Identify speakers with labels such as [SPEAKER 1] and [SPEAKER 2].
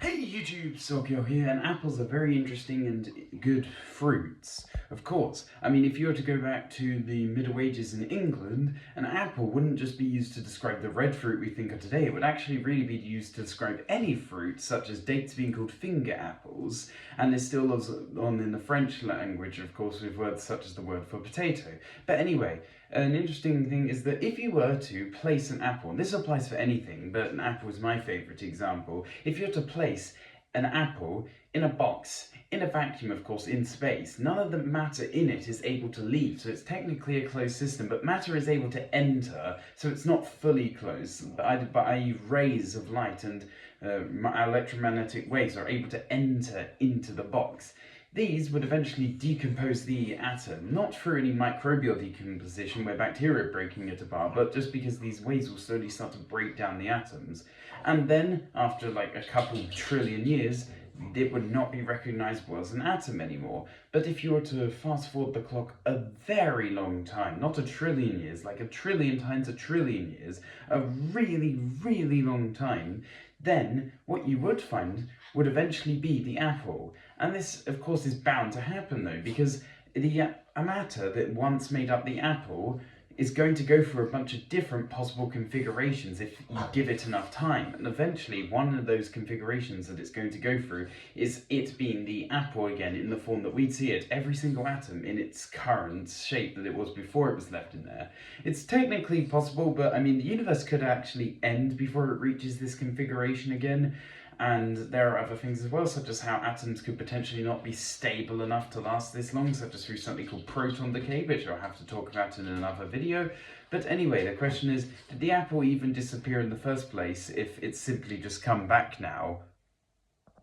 [SPEAKER 1] Hey YouTube, Sogyo here, and apples are very interesting and good fruits, of course. I mean, if you were to go back to the Middle Ages in England, an apple wouldn't just be used to describe the red fruit we think of today, it would actually really be used to describe any fruit, such as dates being called finger apples, and this still lives on in the French language, of course, with words such as the word for potato. But anyway, an interesting thing is that if you were to place an apple, and this applies for anything, but an apple is my favourite example, if you were to place an apple in a box, in a vacuum of course, in space, none of the matter in it is able to leave, so it's technically a closed system, but matter is able to enter, so it's not fully closed, i.e. rays of light and electromagnetic waves are able to enter into the box. These would eventually decompose the atom, not through any microbial decomposition where bacteria are breaking it apart, but just because these waves will slowly start to break down the atoms. And then, after like a couple trillion years, it would not be recognizable as an atom anymore. But if you were to fast forward the clock a very long time, not a trillion years, like a trillion times a trillion years, a really, really long time, then what you would find would eventually be the apple. And this, of course, is bound to happen though, because the matter that once made up the apple is going to go through a bunch of different possible configurations if you give it enough time. And eventually, one of those configurations that it's going to go through is it being the apple again in the form that we'd see it, every single atom in its current shape that it was before it was left in there. It's technically possible, but I mean, the universe could actually end before it reaches this configuration again. And there are other things as well, such as how atoms could potentially not be stable enough to last this long, such as through something called proton decay, which I'll have to talk about in another video. But anyway, the question is, did the apple even disappear in the first place if it's simply just come back now